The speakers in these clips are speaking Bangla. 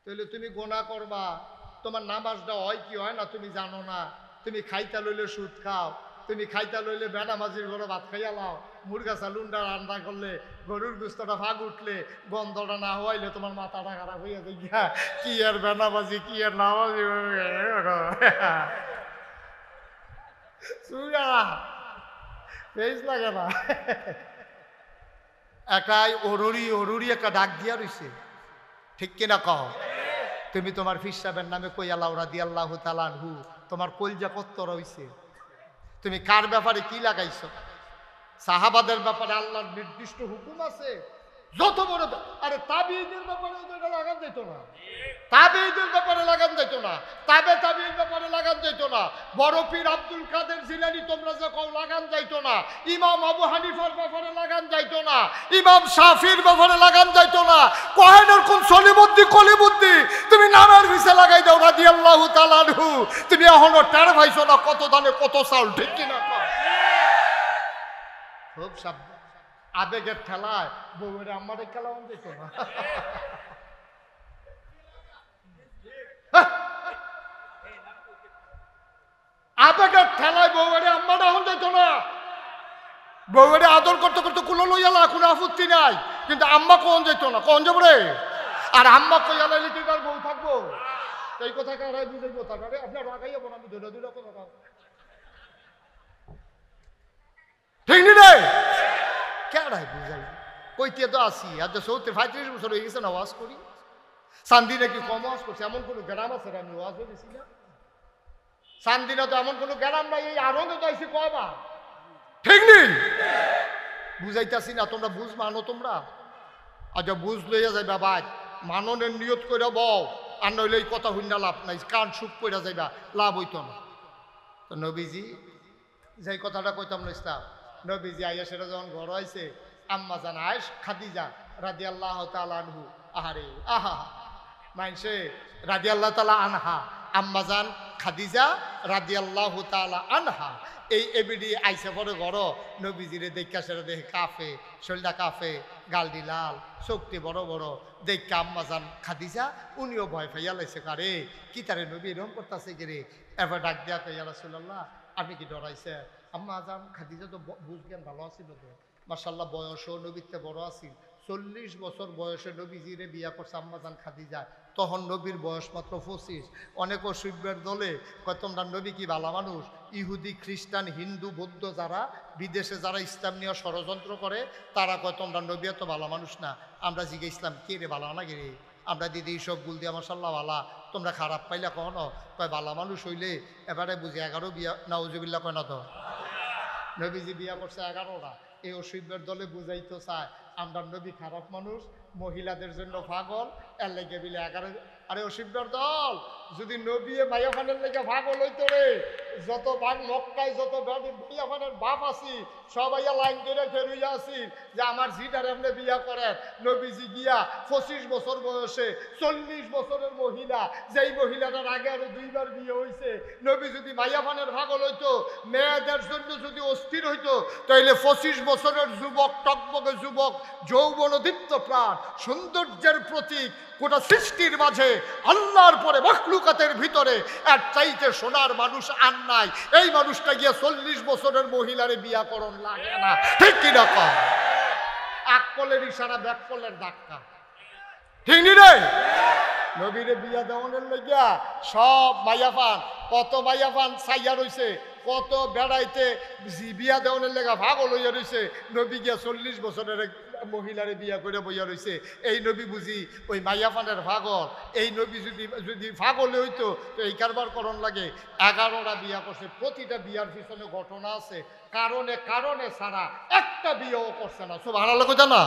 তাহলে তুমি গোনা করবা, তোমার নামাজটা হয় কি হয় না তুমি জানো না। তুমি খাইতা লইলে সুদ খাও, তুমি খাইতা লইলে বেনামাজির ঘরে ভাত খাইয়া লাও, মুরগা চালুনটা রান্না করলে, গরুর গুস্তটা ভাগ উঠলে, গন্ধটা না হওয়াইলে তোমার মাথাটা খারাপ হইয়া যায়। কি আর বেনামাজি, কি আর নামাজি বেশ লাগে না। একাই অরুরি একটা ডাক দিয়া রইছে, ঠিক কিনা কও? তুমি তোমার ফির সাহেবের নামে কইয়া লাউ রাদিয়াল্লাহু তাআলা আনহু, তোমার কলজা কত রইছে। তুমি কার ব্যাপারে কি লাগাইছো? সাহাবাদের ব্যাপারে আল্লাহর নির্দিষ্ট হুকুম আছে, যত বড়। আরে তাবিঈদের ব্যাপারে এটা লাগান যেত না, তাবিঈদের ব্যাপারে লাগান যেত না, তাবিঈর ব্যাপারে লাগান যেত না। বড় পীর আব্দুল কাদের জিলানী তোমরা যে কও লাগান যাইতো না, ইমাম আবু হানিফার ব্যাপারে লাগান যাইতো না, ইমাম শাফির ব্যাপারে লাগান যাইতো না। কোহেনের কোন কলিবুদ্দি তুমি নামের পিছে লাগাই দাও রাদিয়াল্লাহু তাআলা আনহু। তুমি এখনো টের পাইছো না কত দানে কত চাউল, ঠিক কিনা? খুব সাবধান, আবেগের ঠেলায় বউয়ের আমাদের খেলাও যেত না। আবেগের ঠেলায় বউয়ের আম্মাটা হন যেত না। বউয়ের আদর করতে করতে কুলো লইয়ালা, কোনো আপত্তি নাই, কিন্তু আম্মা কোন যেত না, কোন যাবো রে। আর আম্মা কইয়া লাইলে তুই তার বউ থাকবো, এই কথা কারাই বুঝাইবো? তাকারে আপনার রাগাই যাবো না, আমি ধরে দুই রকম কথা, ঠিক নি রে? কেডাই বুঝাই কইতে তো আসি, আর 35 বছর হয়ে গেছে না ওয়াজ করি। চান্দি নাকি কম ওয়াজ করছে, এমন কোনো গ্রাম আছে আমি ওয়াজ হয়েছি না? চান্দিনা তো এমন কোনো গ্রাম নাই, এই আরঙ্গে তো আইসি কবা, ঠিক নেই? বুঝাইতেছি না, তোমরা বুঝ মানো তোমরা। আচ্ছা বুঝ লইয়া যাইবা ভাই, মাননের নিয়ত করে বও, আর নইলে এই কথা হইনা লাভ নাই, কান সুখ করে যাইবা, লাভ হইতো না। তো নবীজি যে কথাটা কইতাম না ইসলাম, নবীজি আইয়া সেটা যখন ঘর আইছে, আম্মা জান আয়েশ খাদিজা রাদিয়াল্লাহু তাআলা আনহু, আহারে আহা মাইনসে রাদিয়াল্লাহু তাআলা আনহা, আম্মা জান খাদিজা রাদিয়াল্লাহু তাআলা আনহা, এই এবিডি আইসে পরে ঘর। নবীজিরে দেখা সেটা দেখে কাফে, শরীরটা কাফে, গালডি লাল, চোখটি বড় বড়, দেখা আম্মা জান খাদিজা উনিও ভয় পাইয়া লাইছে, কারে কি তারে নবী এরকম করতেছে কি রে। এবার ডাক দেয়া কইয়া রাসূলুল্লাহ আপনি কি ডরাইছে? আম্মা জান খাদিজা তো বুঝজ্ঞান ভালো আছিল, তো মাশাআল্লাহ বয়সও নবীতে বড় আছিল, 40 বছর বয়সে নবীজিরে বিয়া করছে আম্মা জান খাদিজা। তখন নবীর বয়স মাত্র 25। অনেক অসুবিধার দলে কয় তোমরা নবী কি ভালো মানুষ? ইহুদি খ্রিস্টান হিন্দু বৌদ্ধ যারা বিদেশে যারা ইসলাম নিয়ে ষড়যন্ত্র করে, তারা কয় তোমরা নবী তো ভালো মানুষ না। আমরা জিগে ইসলাম কে রে ভালো না কে রে? আমরা দিদি সব গুল দিয়া মাশাআল্লাহ ভালা, তোমরা খারাপ পাইলা কখনো? কয় ভালো মানুষ হইলে এবারে বুঝি 11 বিয়া, নাউজুবিল্লাহ কয় না তো। নবীজি বিয়া করছে 11টা। এই অসুবিধার দলে বুঝাইতে চায় আমরা নবী খারাপ মানুষ, মহিলাদের জন্য পাগল, এর লেগে বিলে 11। আরে অসুবিধার দল, যদি নবী মাইয়া ফানের লেগে পাগল হইতো রে, যত ভাগ মক্কায় যত মাইয়া ফানের বাপ আছি সবাইয়া লাইন ধরে ফেরুইয়া আছি যে আমার জিটার এমনি বিয়া করেন। নবীজি গিয়া 25 বছর বয়সে 40 বছরের মহিলা, যেই মহিলাটার আগে আরো 2বার বিয়ে হয়েছে, নবী যদি মাইয়া ফানের পাগল হইতো, মেয়েদের জন্য যদি অস্থির হইতো, তাইলে 25 বছরের যুবক, টকবকে যুবক, যৌবনদীপ্ত প্রাণ, সৌন্দর্যের প্রতীক, গোটা সৃষ্টির মাঝে আল্লাহর পরে মখলুকাতের ভিতরে এর চাইতে সোনার মানুষ আর নাই। এই মানুষটা গিয়া 40 বছরের মহিলারে বিয়া করণ লাগে না, ঠিক কিনা কম? আকলের ইশারা ব্যাকলের ধাক্কা, ঠিক নি রে? নবীরে বিয়া দেওয়ানের লাগিয়া সব মাইয়াফান, কত মাইয়াফান চাইয়া রইছে, কত বেড়াইতে বিয়া দেওয়ানের লেগা ভাগল হইয়া রইছে। নবী গিয়া 40 বছরের মহিলারে বিয়া করে বইয়া রইছে। এই নবী বুঝি ওই মাইয়াফানের ভাগল? এই নবী যদি ভাগলে হইতো তো এই কারবার করণ লাগে। 11টা বিয়া করছে, প্রতিটা বিয়ার পিছনে ঘটনা আছে, কারণে কারণে ছাড়া একটা বিয়েও করছে না। সব হারালো কথা না।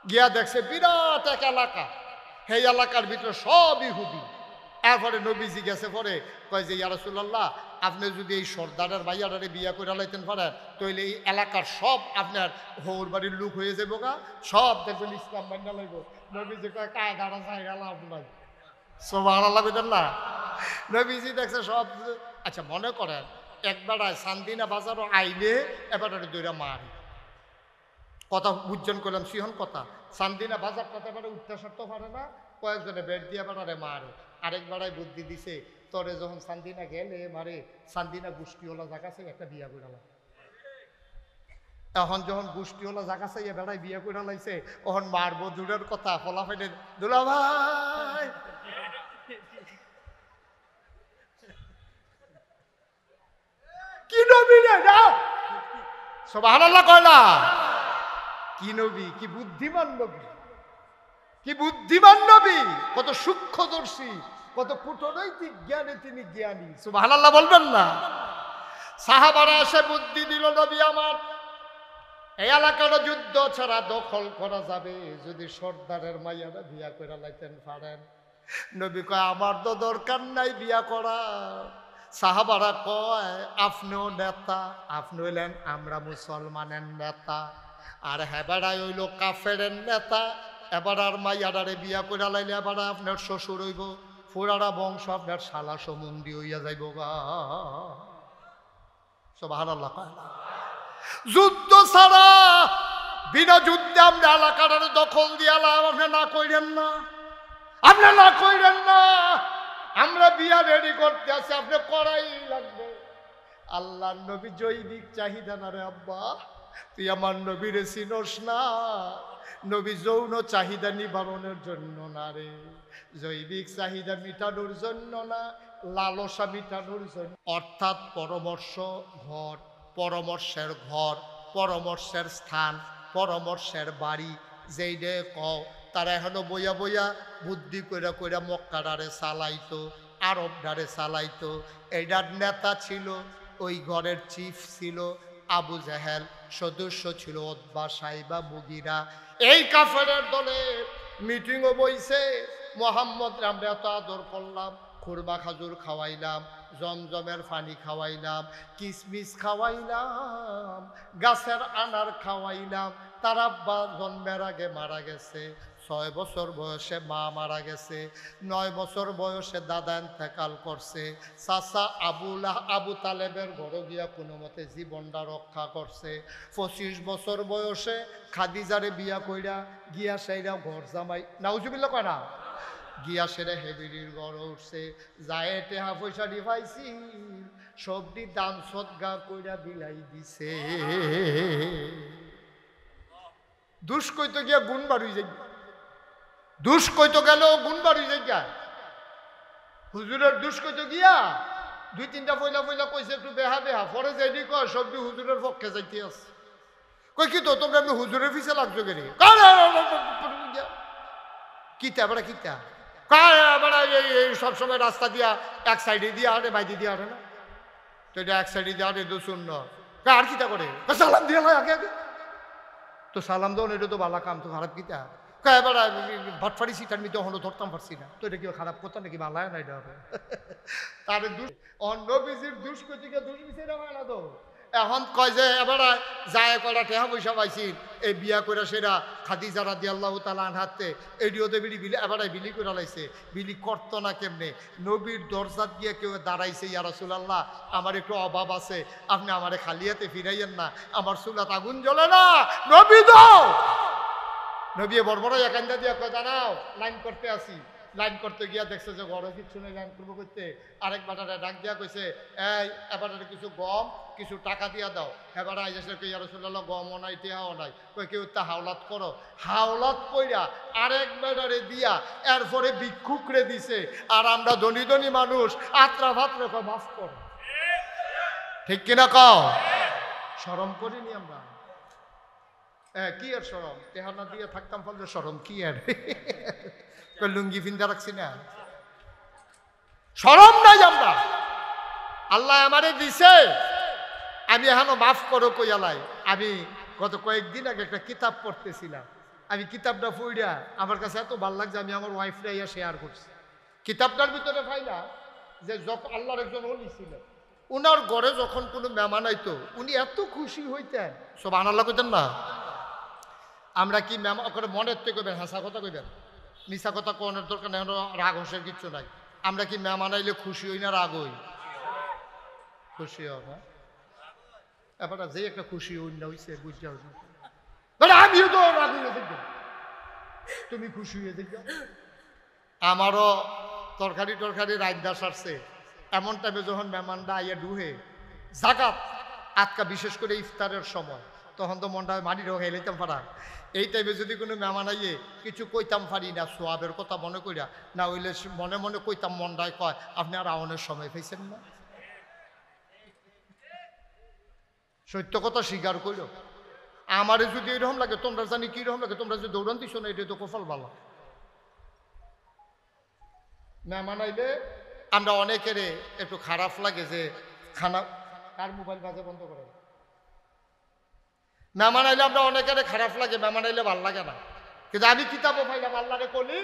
গিয়া দেখছে বিরাট এক এলাকা, সেই এলাকার ভিতরে সব ইহুদি। এরপরে নবীজি গেছে পরে কয় যে ইয়া রাসূলুল্লাহ আপনি যদি এই সর্দারের ভাইয়ারে বিয়া করে লাইতেন পারেন তাহলে এই এলাকার সব আপনার হৌর বাড়ির লোক হয়ে যাবো গা, সব দেখবেন ইসলাম মান্না লাগবো। নবীজি কয় কায় দাঁড়া চাই গেল আপনার সব হারা লাগবেন না। নবীজি দেখছে সব। আচ্ছা মনে করেন একবারায় চান্দিনা বাজারও আইলে এবারে দৈরা মারি কথা বুঝছেন করলাম সিহন কথা। চান্দিনা বাজারটা এবারে উঠতে সারতে পারে না, কয়েকজনে বেড দিয়ে বানারে মারে, আরেক বেড়ায় বুদ্ধি দিছে, তোরে যখন সান্দিনা গেলে মারে সান্দিনা গোষ্ঠীওয়ালা জায়গা চাই একটা বিয়া করে লাম। এখন যখন গোষ্ঠীওয়ালা জায়গা চাইয়া বেড়ায় বিয়া করে লাইছে, তখন মারবো দূরের কথা ফলা ফাইলে দুলা ভাই কি নবী রে না সুবহানাল্লাহ কয় না, কি নবী, কি বুদ্ধিমান নবী, কি বুদ্ধিমান নবী, কত সূক্ষ্মদর্শী, কত কূটনৈতিক জ্ঞানে তিনি জ্ঞানী। সুবহানাল্লাহ বলবেন না? সাহাবারা এসে বুদ্ধি দিল, নবী আমার এই এলাকার যুদ্ধ ছাড়া দখল করা যাবে যদি সর্দারের মাইয়ারা বিয়া করে লাইতেন পারেন। নবী কয় আমার তো দরকার নাই বিয়া করা। সাহাবারা কয় আপনিও নেতা, আপনি হইলেন আমরা মুসলমানের নেতা, আর হেবারাই হইল কাফেরের নেতা। এবার আর মাইয়াডারে বিয়া করে লাইলে এবার আপনার শ্বশুর হইব, ফুরারা বংশ আপনার শালা সম্বন্ধী হইয়া যাইব গা। সুবহানাল্লাহ। যুদ্ধ ছাড়া বিনা যুদ্ধে আমরা এলাকাটার দখল দিয়ালাম, আপনি না কইরেন না, আপনি না কইরেন না, আমরা বিয়া রেডি করতে আছি, আপনি করাই লাগবে। আল্লাহ নবী জৈবিক চাহিদা না রে আব্বা, তুই আমার নবীরে চিনস না। নবী যৌন চাহিদা নিবারণের জন্য না রে, জৈবিক চাহিদা মিটানোর জন্য না, লালসা মিটানোর জন্য। অর্থাৎ পরামর্শ ঘর, পরামর্শের ঘর, পরামর্শের স্থান, পরামর্শের বাড়ি যেই ডে কও তারা এখনো বইয়া বইয়া বুদ্ধি কইরা কইরা মক্কাডারে চালাইতো, আরব ডারে চালাইতো। এইটার নেতা ছিল, ওই ঘরের চিফ ছিল আবু জাহেল, সদস্য ছিল উতবা সাইবা মুগিরা। এই কাফেরের দলে মিটিংও বইছে, মোহাম্মদ আমরা এত আদর করলাম, খুরবা খাজুর খাওয়াইলাম, জমজমের পানি খাওয়াইলাম, কিসমিস খাওয়াইলাম, গাছের আনার খাওয়াইলাম। তার আব্বা জন্মের আগে মারা গেছে, 6 বছর বয়সে মা মারা গেছে, 9 বছর বয়সে দাদা ইন্তেকাল করছে, চাচা আবু তালেবের ঘরে গিয়া কোনো মতে জীবনটা রক্ষা করছে। 25 বছর বয়সে খাদিজারে বিয়া কইরা গিয়া সেইরা ঘর জামাই, নাউজুবিল্লাহ কয় না, গিয়া সেরে হেবিরির ঘর উঠছে, যায় টেহা পয়সা পাইছি সবটি দান সদগা কইরা বিলাই দিছে। দুষ কইতো গিয়া গুণ বাড়ি যাই, দুষ কইতো গেল গুণ বাড়ি যাই। হুজুরের দুষ কইতো গিয়া 2-3টা পয়লা পয়লা কইছে একটু বেহা বেহা, পরে যাইনি কয় সবটি হুজুরের পক্ষে যাইতে আছে। কই কি তো তোমরা আমি হুজুরের পিছে লাগছো কেন, কিতা বেড়া কিতা সবসময় রাস্তা দিয়া এক সাইডে দিয়ে আরে বাইদি দিয়ে আরে না, তো এটা এক সাইডে দিয়ে আরে তো শূন্য আর কিতা করে সালাম দিয়ে আগে আগে তো সালাম দেন, এটা তো বালা কাম, তো খারাপ কিতা এবার ভটফাড়ি সিটার মিতে হলো ধরতাম পারছি না, তো এটা কি খারাপ কথা নাকি, বালায় না এটা হবে। তার অন্য বিজির দুষ কতিকে দুষ বিছে হয় না তো। এখন কয় যে এবার যায় কয়টা টেহা পয়সা পাইছি, এই বিয়া করে সেরা খাদিজা রাদিয়াল্লাহু তাআলা আনহাতে এডিওতে বিলি বিলি এবার বিলি করে লাইছে। বিলি করতো না কেমনে, নবীর দরজাত গিয়ে কেউ দাঁড়াইছে, ইয়া রাসূলুল্লাহ আমার একটু অভাব আছে, আপনি আমারে খালি হাতে ফিরাইয়েন না, আমার চুলাত আগুন জ্বলে না, নবী দাও। নবী বড় একান্দা দিয়া কয় দাঁড়াও লাইন করতে আসি। লাইন করতে গিয়া দেখছে যে ঘরে কিচ্ছু নেই, লাইন করবো করতে আরেক বাটারে ডাক দিয়া কইছে এই এবার কিছু গম কিছু টাকা দিয়া দাও। এবার আইসে ইয়া রাসূলুল্লাহ গমও নাই টেহাও নাই, কই কেউ তা হাওলাত করো, হাওলাত কইরা আরেক বেটারে দিয়া এরপরে ভিক্ষুকরে দিছে। আর আমরা ধনী ধনী মানুষ আত্রা ভাত্রে কয় মাফ করো, ঠিক কিনা কও, শরম করিনি আমরা। কি আর সরম, টেহানা দিয়ে থাকতাম ফলে সরম কি আর, লুঙ্গি ফিন্দা রাখছি না, সরম নাই আমরা। আল্লাহ আমারে দিছে, আমি এখনো মাফ করো কইয়ালাই। আমি গত কয়েকদিন আগে একটা কিতাব পড়তেছিলাম, আমি কিতাবটা পড়িয়া আমার কাছে এত ভালো লাগছে, আমি আমার ওয়াইফরা ইয়া শেয়ার করছি। কিতাবটার ভিতরে পাইলা যে যখন আল্লাহর একজন ওলি ছিল, উনার ঘরে যখন কোনো মেহমান আইতো উনি এত খুশি হইতেন, সুবহানাল্লাহ কইতেন না। আমরা কি মেহমান মনের থেকে কইবেন, হাসা কথা কইবেন, মিশা কথা কোনের দরকার নেই, রাগ হোসের কিচ্ছু নাই। আমরা কি মেহমান আইলে খুশি হই না রাগ হই? খুশি হও না, এবার যে একটা খুশি অন্য হইছে বুঝতে আমিও তো রাগ হয়ে দেখব, তুমি খুশি হয়ে দেখবে, আমারও তরকারি রাইন্দা সারছে, এমন টাইমে যখন মেহমানরা আইয়া ডুহে জাকাত আজকা বিশেষ করে ইফতারের সময়, তখন তো মনটা মাটি ঢোকে লইতাম পারা। এই টাইমে যদি কোনো মেহমান আইয়ে কিছু কইতাম পারি না, সোয়াবের কথা মনে করিয়া, না হইলে মনে মনে কইতাম মনটায় কয় আপনি আর আউনের সময় পেয়েছেন না। সত্য কথা স্বীকার কইল। আমারে যদি এরকম লাগে, তোমরা জানি কি রকম লাগে, তোমরা যদি দৌড়ান্তি শোনো এটা তো কপাল ভালো। মেহমান আইলে আমরা অনেকের একটু খারাপ লাগে যে খানা, কার মোবাইল বাজে বন্ধ করে। মেহমান আইলে আমরা অনেকের খারাপ লাগে, মেহমান আইলে ভাল লাগে না। কিন্তু আমি কিতাবও পাইলাম আল্লাহরে কলি,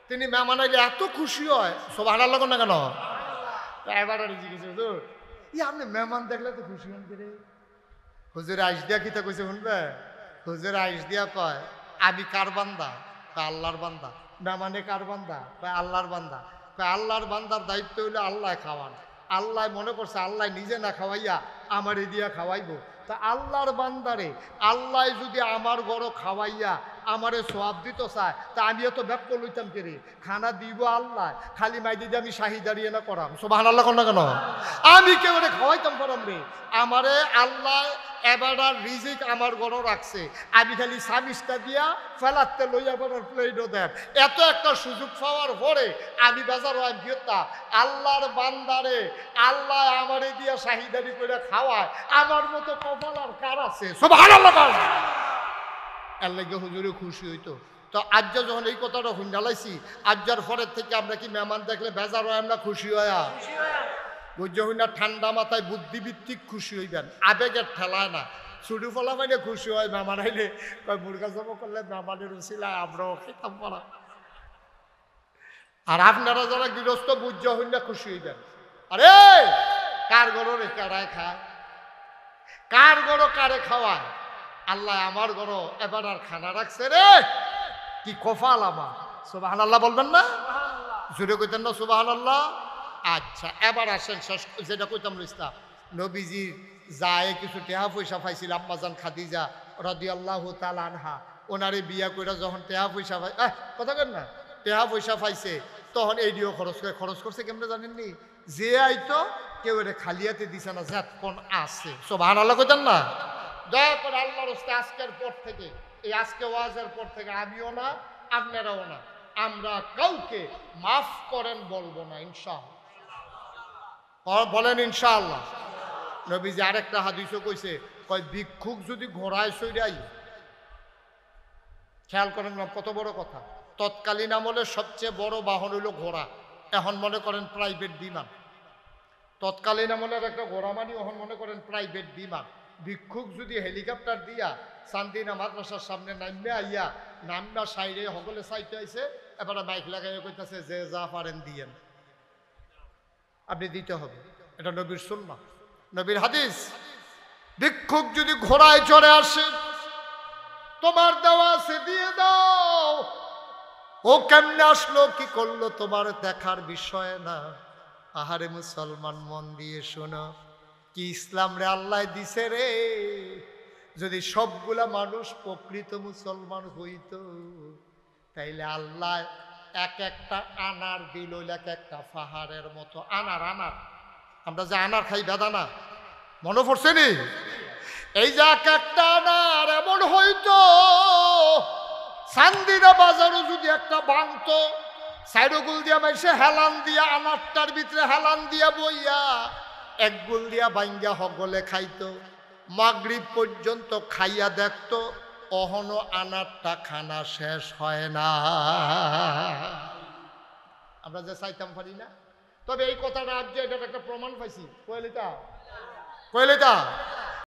তিনি মেহমান আইলে এত খুশি হয়, সব হারার লাগ না কেন। এবার জিজ্ঞেস হুজুর, আপনি মেহমান দেখলে তো খুশি হন কে রে? হুজুর আইস দিয়া কিতা কইছে শুনবে? হুজুর আইস দিয়া কয় আমি কার বান্দা? আল্লাহর বান্দা। মেহমানে কার বান্দা? আল্লাহর বান্দা। আল্লাহর বান্দার দায়িত্ব হইলো আল্লাহ খাওয়ান। আল্লাহ মনে করছে আল্লাহ নিজে না খাওয়াইয়া আমার দিয়া খাওয়াইবো। তা আল্লাহর বান্দারে আল্লাহ যদি আমার গড় খাওয়াইয়া আমারে সোয়াব দিত চায়, তা আমিও তো ব্যাক লইতাম কে রে? খানা দিব আল্লাহ, খালি মাই দিদি আমি শাহি দাঁড়িয়ে না করাম। সুবহানাল্লাহ কর না কেন? আমি কেউ খাওয়াইতাম পারাম রে? আমারে আল্লাহ এবার রিজিক আমার গড় রাখছে, আমি খালি সামিসটা দিয়া ফেলাতে লইয়া বড় প্লেটও দেন। এত একটা সুযোগ পাওয়ার পরে আমি বেজার হয় বিয়তা আল্লাহর বান্দারে আল্লাহ আমারে দিয়া শাহিদারি করে খাওয়ায়, আমার মতো কপাল আর কার আছে? সুবহানাল্লাহ। এর লাগে হুজুরে খুশি হইতো। তো আজ্জা যখন এই কথাটা হুন্ডালাইছি, আজ্জার পরের থেকে আমরা কি মেহমান দেখলে বেজার হয় আমরা খুশি হইয়া? বুঝতে হই না, ঠান্ডা মাথায় বুদ্ধিভিত্তিক খুশি হইবেন, আবেগের ঠেলায় না। ছুটু ফলা মানে খুশি হয় মেহমান আইলে, মুরগা জব করলে মেহমানের উচিলায় আমরাও খেতাম পড়া। আর আপনারা যারা গৃহস্থ বুঝতে হই না খুশি হইবেন। আরে কার গড় রে কারায় খায়, কার গড় কারে খাওয়ায়? আল্লাহ আমার গড় এবার আর খানা রাখছে রে, কি কফাল আমার। সুবহানাল্লাহ বলবেন না? জুড়ে কইতেন না সুবহানাল্লাহ? আচ্ছা এবার আসেন শেষ যেটা কইতাম রইস্তা, নবীজি যায় কিছু টেহা পয়সা পাইছিল আম্মাজান খাদিজা রাদিয়াল্লাহু তাআলা আনহা, ওনারে বিয়া কইরা যখন টেহা পয়সা পাই, কথা কেন না, টেহা পয়সা পাইছে তখন এই দিয়েও খরচ করছে কেমনে জানেননি? যে আইতো কেউ এটা খালিয়াতে দিছে না, যাত কোন আছে। সুবহানাল্লাহ কইতেন না? দয়া করে আল্লাহর রাস্তে আজকের পর থেকে, এই আজকে ওয়াজের পর থেকে আমিও না আপনারাও না, আমরা কাউকে মাফ করেন বলবো না ইনশাআল্লাহ। বলেন ইনশাআল্লাহ। নবীজি আরেকটা হাদিসও কইছে, কয় ভিক্ষুক যদি ঘোড়ায় চড়াই, খেয়াল করেন না কত বড় কথা, তৎকালীন আমলে সবচেয়ে বড় বাহন হইল ঘোড়া, এখন মনে করেন প্রাইভেট বিমান। তৎকালীন আমলের একটা ঘোড়া মানি এখন মনে করেন প্রাইভেট বিমান। ভিক্ষুক যদি হেলিকপ্টার দিয়া চান্দিনা মাদ্রাসার সামনে নামবে আইয়া, নামনা সাইডে সকলে চাইতে আইছে, এবার বাইক লাগাইয়া কইতাছে যে যা পারেন দিয়েন, আপনি দিতে হবে। এটা নবীর সুন্নাহ, নবীর হাদিস। ভিক্ষুক যদি ঘোড়ায় চড়ে আসে, তোমার দেওয়া আছে দিয়ে দাও, ও কেমনে আসলো কি করলো তোমার দেখার বিষয় না। আহারে মুসলমান মন দিয়ে শোনো, কি ইসলাম রে আল্লাহ দিছে রে। যদি সবগুলা মানুষ প্রকৃত মুসলমান হইতো, তাইলে আল্লাহ এক একটা আনার দিল এক একটা পাহাড়ের মতো। আনার আমরা যে আনার খাই বেদানা, মনে পড়ছে নি? এই যে এক একটা আনার এমন হইতো, চান্দিনা বাজারও যদি একটা বাংতো, সাইডগুল দিয়া মাইসে হেলান দিয়া আনারটার ভিতরে হেলান দিয়া বইয়া এক গুল দিয়া বাইঙ্গা হগলে খাইতো, মাগরিব পর্যন্ত খাইয়া দেখতো, অহনো আনারটা খানা শেষ হয় না। আমরা যে চাইতাম পারি না। তবে এই কথাটা আজ যে এটার একটা প্রমাণ পাইছি, কইলিতা